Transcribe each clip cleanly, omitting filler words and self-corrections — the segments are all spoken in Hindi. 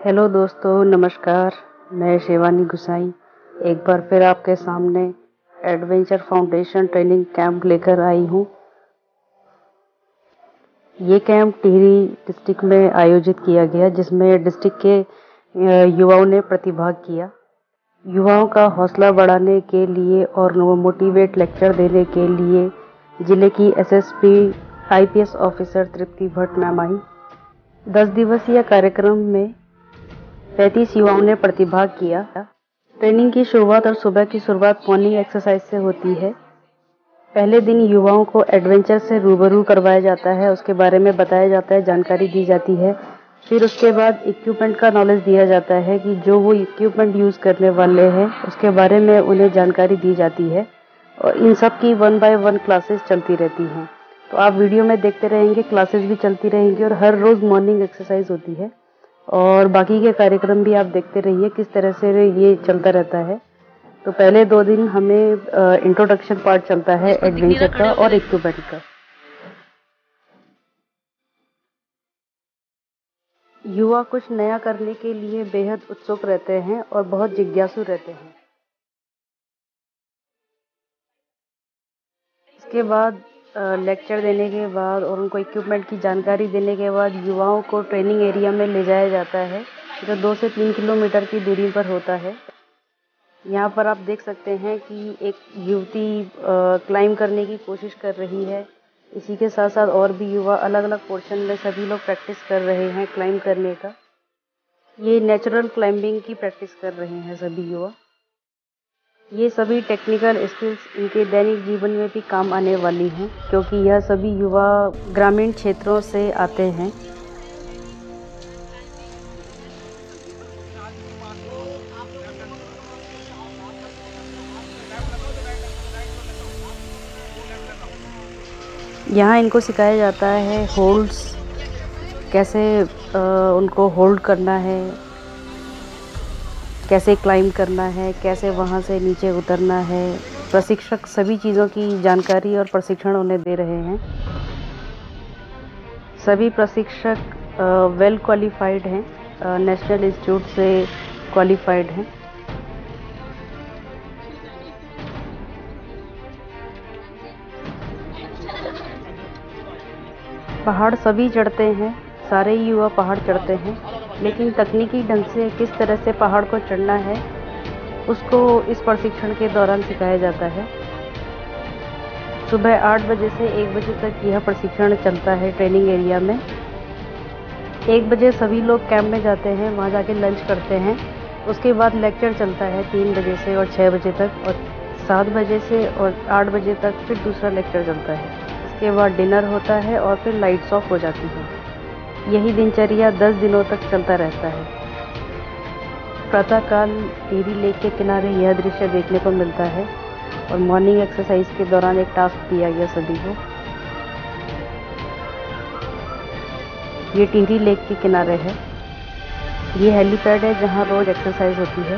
हेलो दोस्तों, नमस्कार। मैं शिवानी गुसाई एक बार फिर आपके सामने एडवेंचर फाउंडेशन ट्रेनिंग कैंप लेकर आई हूँ। ये कैंप टिहरी डिस्ट्रिक्ट में आयोजित किया गया, जिसमें डिस्ट्रिक्ट के युवाओं ने प्रतिभाग किया। युवाओं का हौसला बढ़ाने के लिए और मोटिवेट लेक्चर देने के लिए जिले की SSP IPS officer Tripti Bhatt ma'am आई। 10 दिवसीय कार्यक्रम में 35 युवाओं ने प्रतिभाग किया। ट्रेनिंग की शुरुआत और सुबह की शुरुआत मॉर्निंग एक्सरसाइज से होती है। पहले दिन युवाओं को एडवेंचर से रूबरू करवाया जाता है, उसके बारे में बताया जाता है, जानकारी दी जाती है। फिर उसके बाद इक्विपमेंट का नॉलेज दिया जाता है कि जो वो इक्विपमेंट यूज़ करने वाले हैं उसके बारे में उन्हें जानकारी दी जाती है। और इन सब की 1 बाय 1 क्लासेस चलती रहती हैं। तो आप वीडियो में देखते रहेंगे, क्लासेस भी चलती रहेंगी और हर रोज़ मॉर्निंग एक्सरसाइज होती है। और बाकी के कार्यक्रम भी आप देखते रहिए किस तरह से ये चलता रहता है। तो पहले 2 दिन हमें इंट्रोडक्शन पार्ट चलता है एडवेंचर का और इक्विपमेंट का। युवा कुछ नया करने के लिए बेहद उत्सुक रहते हैं और बहुत जिज्ञासु रहते हैं। इसके बाद लेक्चर देने के बाद और उनको इक्विपमेंट की जानकारी देने के बाद युवाओं को ट्रेनिंग एरिया में ले जाया जाता है, जो 2 से 3 किलोमीटर की दूरी पर होता है। यहाँ पर आप देख सकते हैं कि एक युवती क्लाइंब करने की कोशिश कर रही है। इसी के साथ साथ और भी युवा अलग अलग पोर्शन में सभी लोग प्रैक्टिस कर रहे हैं क्लाइंब करने का। ये नेचुरल क्लाइंबिंग की प्रैक्टिस कर रहे हैं सभी युवा। ये सभी टेक्निकल स्किल्स इनके दैनिक जीवन में भी काम आने वाली हैं, क्योंकि यह सभी युवा ग्रामीण क्षेत्रों से आते हैं। यहाँ इनको सिखाया जाता है होल्ड्स कैसे उनको होल्ड करना है, कैसे क्लाइंब करना है, कैसे वहाँ से नीचे उतरना है। प्रशिक्षक सभी चीज़ों की जानकारी और प्रशिक्षण उन्हें दे रहे हैं। सभी प्रशिक्षक वेल क्वालिफाइड हैं, नेशनल इंस्टीट्यूट से क्वालिफाइड हैं। पहाड़ सभी चढ़ते हैं, सारे युवा पहाड़ चढ़ते हैं, लेकिन तकनीकी ढंग से किस तरह से पहाड़ को चढ़ना है उसको इस प्रशिक्षण के दौरान सिखाया जाता है। सुबह 8 बजे से 1 बजे तक यह प्रशिक्षण चलता है ट्रेनिंग एरिया में। 1 बजे सभी लोग कैंप में जाते हैं, वहाँ जाके लंच करते हैं। उसके बाद लेक्चर चलता है 3 बजे से और 6 बजे तक, और 7 बजे से और 8 बजे तक फिर दूसरा लेक्चर चलता है। इसके बाद डिनर होता है और फिर लाइट्स ऑफ हो जाती है। यही दिनचर्या 10 दिनों तक चलता रहता है। प्रातःकाल टिहरी लेक के किनारे यह दृश्य देखने को मिलता है और मॉर्निंग एक्सरसाइज के दौरान एक टास्क दिया गया सभी को। ये टिहरी लेक के किनारे है। ये हेलीपैड है जहाँ रोज एक्सरसाइज होती है।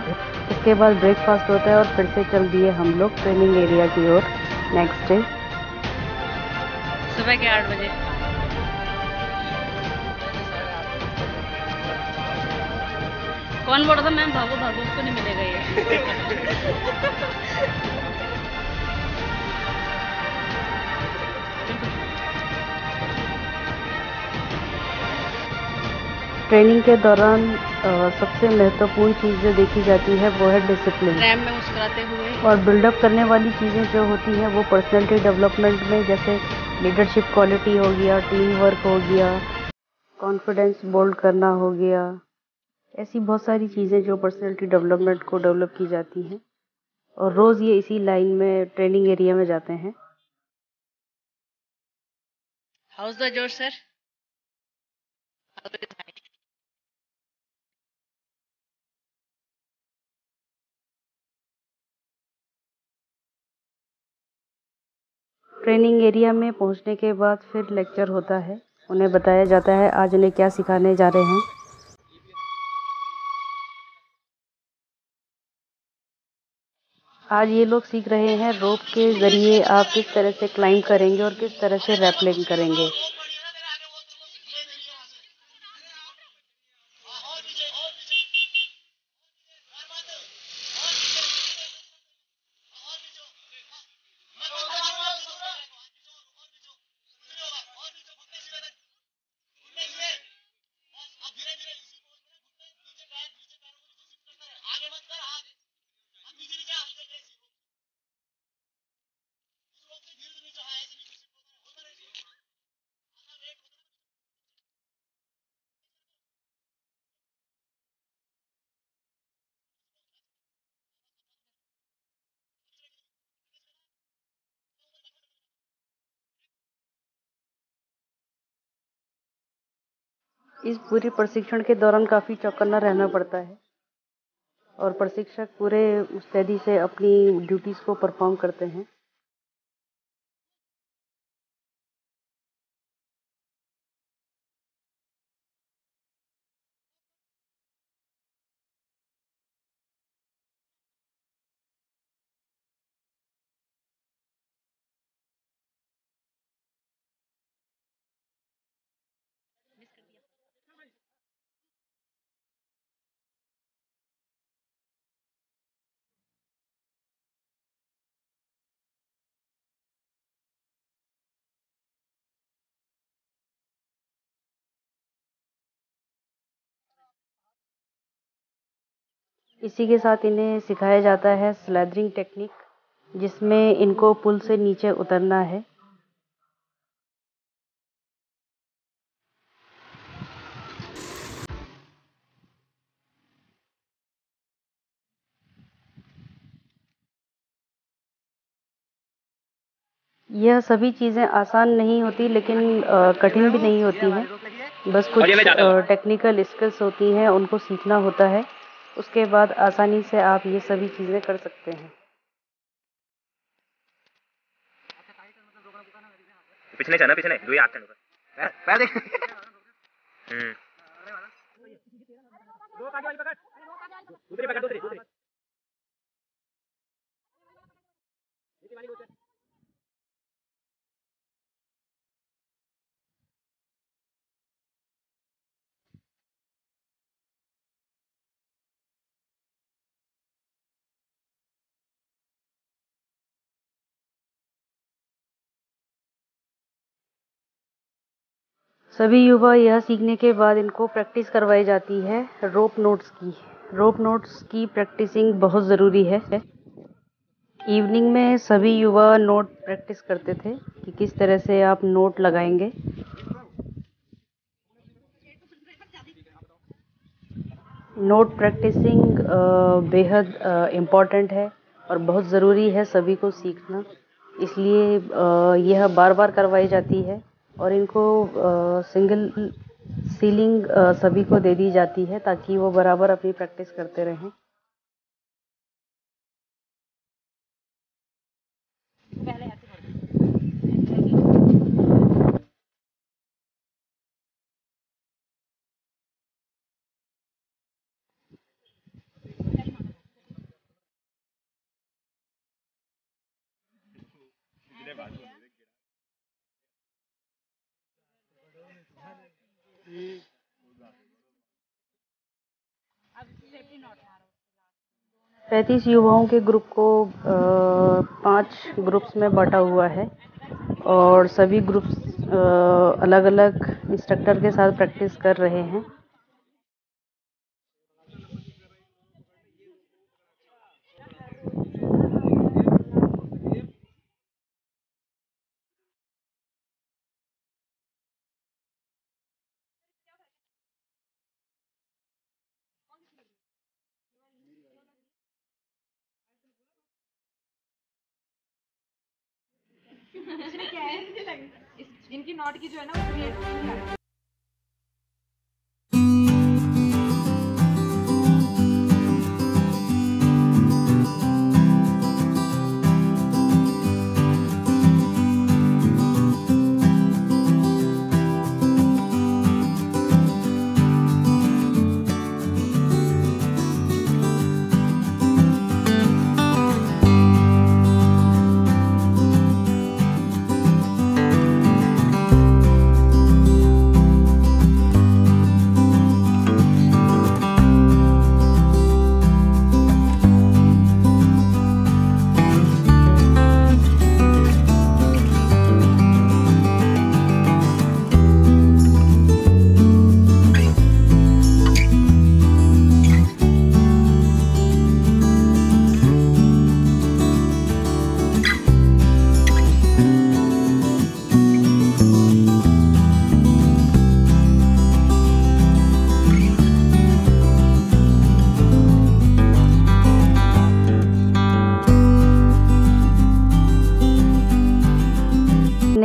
इसके बाद ब्रेकफास्ट होता है और फिर से चल दिए हम लोग ट्रेनिंग एरिया की ओर। नेक्स्ट डे सुबह के 8 बजे। कौन बोल रहा था मैम भागो भागो, उसको नहीं मिलेगा ये। ट्रेनिंग के दौरान सबसे महत्वपूर्ण चीज़ जो देखी जाती है वो है डिसिप्लिन। रैम में मुस्कुराते हुए और बिल्डअप करने वाली चीज़ें जो होती हैं वो पर्सनैलिटी डेवलपमेंट में, जैसे लीडरशिप क्वालिटी हो गया, टीम वर्क हो गया, कॉन्फिडेंस बोल्ड करना हो गया। ऐसी बहुत सारी चीज़ें जो पर्सनैलिटी डेवलपमेंट को डेवलप की जाती हैं, और रोज़ ये इसी लाइन में ट्रेनिंग एरिया में जाते हैं। हाउस द जोर सर। ट्रेनिंग एरिया में पहुंचने के बाद फिर लेक्चर होता है। उन्हें बताया जाता है आज उन्हें क्या सिखाने जा रहे हैं। आज ये लोग सीख रहे हैं रोप के ज़रिए आप किस तरह से क्लाइंब करेंगे और किस तरह से रैपलिंग करेंगे। इस पूरे प्रशिक्षण के दौरान काफ़ी चौकन्ना रहना पड़ता है और प्रशिक्षक पूरे मुस्तैदी से अपनी ड्यूटीज़ को परफॉर्म करते हैं। इसी के साथ इन्हें सिखाया जाता है स्लैदरिंग टेक्निक, जिसमें इनको पुल से नीचे उतरना है। यह सभी चीज़ें आसान नहीं होती, लेकिन कठिन भी नहीं होती हैं। बस कुछ टेक्निकल स्किल्स होती हैं, उनको सीखना होता है। उसके बाद आसानी से आप ये सभी चीज़ें कर सकते हैं। पिछले चना पिछले दुई आठ चना पैर देख दो काटी वाली पकड़ दूसरी पकड़ दूसरी दूसरी वाली दूसरी सभी युवा यह सीखने के बाद इनको प्रैक्टिस करवाई जाती है रोप नोट्स की। रोप नोट्स की प्रैक्टिसिंग बहुत ज़रूरी है। इवनिंग में सभी युवा नोट प्रैक्टिस करते थे कि किस तरह से आप नोट लगाएंगे। नोट प्रैक्टिसिंग बेहद इम्पॉर्टेंट है और बहुत ज़रूरी है सभी को सीखना, इसलिए यह बार बार करवाई जाती है और इनको सिंगल सीलिंग सभी को दे दी जाती है ताकि वो बराबर अपनी प्रैक्टिस करते रहें। अब सेफ्टी नॉट 35 युवाओं के ग्रुप को 5 ग्रुप्स में बांटा हुआ है और सभी ग्रुप्स अलग अलग इंस्ट्रक्टर के साथ प्रैक्टिस कर रहे हैं। इसमें क्या है इनकी नॉट की जो है ना वो क्रिएट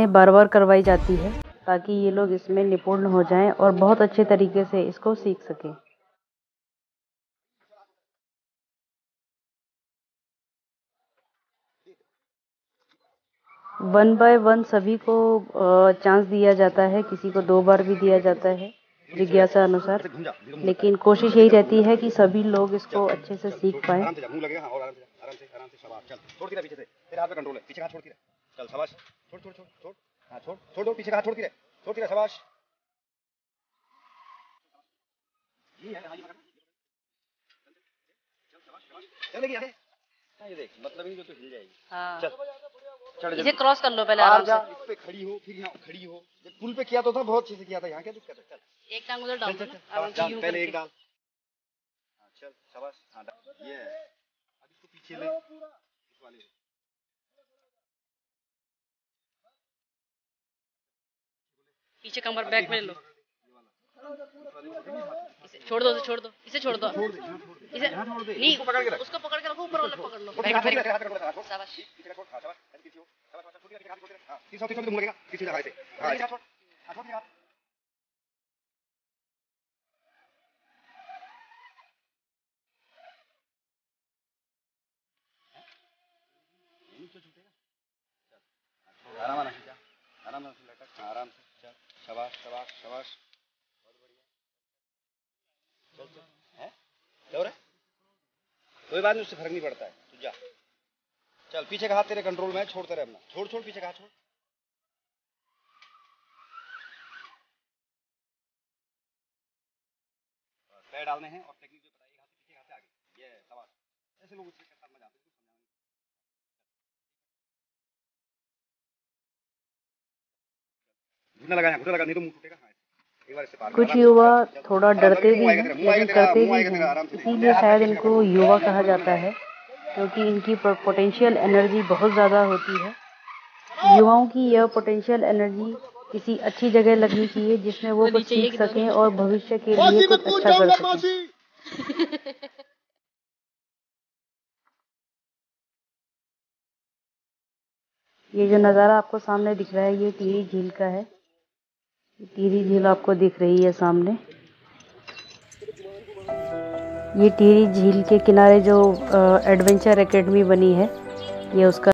बार बार करवाई जाती है ताकि ये लोग इसमें निपुण हो जाएं और बहुत अच्छे तरीके से इसको सीख सकें। वन बाय वन सभी को चांस दिया जाता है, किसी को 2 बार भी दिया जाता है जिज्ञासा अनुसार, लेकिन कोशिश यही रहती है कि सभी लोग इसको अच्छे से सीख पाएं। आराम से मुंह लगेगा। हाँ, और आराम से शाबाश। चल छोड़ के रह पीछे से, तेरे हाथ में कंट्रोल है, पीछे का हाथ छोड़ती रहे। चल शाबाश, छोड़ छोड़ छोड़ छोड़। हाँ छोड़ दो, पीछे का हाथ छोड़ती रहे शाबाश। चलेगी आगे। ये देख, मतलब ही जो तो हिल जाएगी। हाँ। चल चढ़ इसे क्रॉस कर लो पहले आराम से। इस पे खड़ी हो, फिर यहाँ खड़ी हो। जब पुल पे किया तो था, बहुत अच्छे से किया था। यहाँ क्या दिक्कत है? चल एक टांग उधर डाल दो ना, आराम से यूं पहले करके। एक डाल। हाँ चल शाबाश। हाँ ये अब इसको पीछे ले, इस वाले पीछे कमर बैक में लो। इसे छोड़ दो, छोड़ दो, इसे छोड़ दो। इसे नहीं, उसको पकड़ के रख। उसको पकड़ के रखो, ऊपर वाला पकड़ लो। पीछे हाथ छोड़ दे। शाबाश। पीछे का छोड़। हाँ शाबाश। ऐसे पीछे हो। शाबाश छोड़ दिया, हाथ छोड़ दे। हाँ तीसरा मुंह लगेगा, पीछे जा ऐसे। हाँ ऐसे छोड़। हाँ छोड़ दिया। आराम से जा, आराम से लटक। आराम से चल। शाबाश शाबाश शाबाश। बहुत बढ़िया। चल चल। हैं क्या हो रहा है? कोई बात नहीं, उससे फर्क नहीं पड़ता है। तू जा। चल पीछे का हाथ तेरे कंट्रोल में है, छोड़ते रहे अपना। छोड़ छोड़, पीछे का हाथ छोड़। पैर डालने हैं और टेक्निक जो बताइए, हाथ से पीछे, हाथ से आगे। ये शाबाश। ऐसे लोग उसके साथ मजा आता है। घुटना लगा, नहीं तो मुंह टूटेगा। हाँ एक बार इससे पार कर। कुछ आराम से युवा चल। थोड़ा आराम से डरते मुंह भी आएगा हैं, तेरा, मुंह आएगा लेकिन तेरा, करते मुंह भी आएगा तेरा। हैं। आराम से देख। इसीलिए हाथ शायद पीछे का इनको कंट्रोल। युवा कहा जाता है, क्योंकि इनकी पोटेंशियल एनर्जी बहुत ज़्यादा होती है। युवाओं की यह पोटेंशियल एनर्जी किसी अच्छी जगह लगनी चाहिए, जिसमें वो कुछ नीचे ये सीख कि सकें दोनों और भविष्य के लिए कुछ अच्छा कर सकें। ये जो नज़ारा आपको सामने दिख रहा है, ये टिहरी झील का है। टिहरी झील आपको दिख रही है सामने। ये टिहरी झील के किनारे जो एडवेंचर एकेडमी बनी है, ये उसका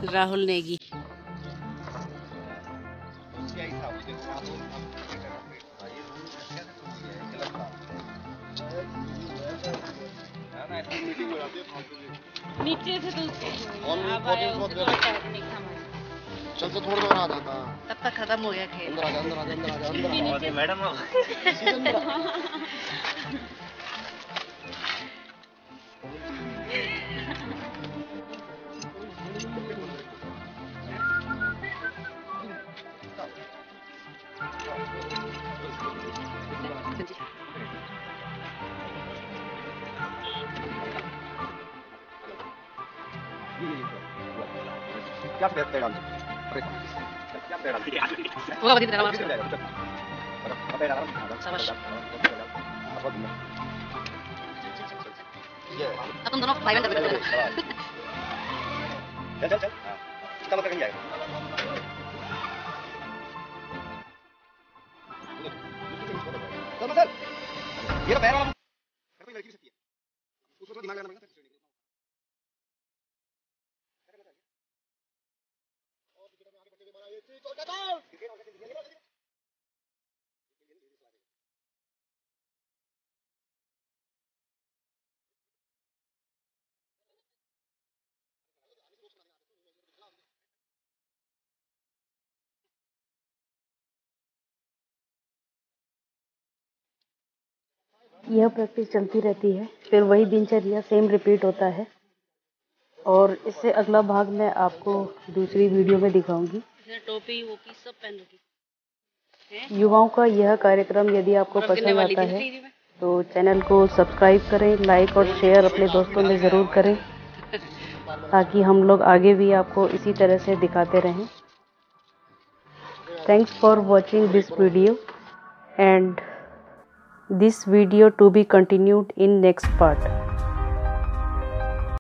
राहुल नेगी। मीटिंग हो जाती है फालतू की। नीचे से तो और अब बहुत आया बहुत उससे थोड़ा टेक्निक समझ। चल तो थोड़ा देर आ जाता। तब तक खत्म हो गया खेल। अंदर आ जा अंदर आ जा अंदर आ जा अंदर आ जा मैडम सीधे अंदर आ। क्या पैर डाल अरे क्या पैर डाल वो बदी तेरा मार। पैर डाल शाबाश। ये अब तुम दोनों भाई बहन कर रहे हो। चल चल चल हां इसका मतलब कहीं जाएगा चल चल ये पैर वाला कोई लड़की भी सकती है उसको थोड़ा दिमाग लगाना पड़ेगा यह प्रैक्टिस चलती रहती है, फिर वही दिनचर्या सेम रिपीट होता है और इससे अगला भाग मैं आपको दूसरी वीडियो में दिखाऊंगी। टोपी वो की सब पहन रखी। युवाओं का यह कार्यक्रम यदि आपको पसंद आता है तो चैनल को सब्सक्राइब करें, लाइक और शेयर अपने दोस्तों में ज़रूर करें ताकि हम लोग आगे भी आपको इसी तरह से दिखाते रहें। Thanks for watching this video and this video to be continued in next part.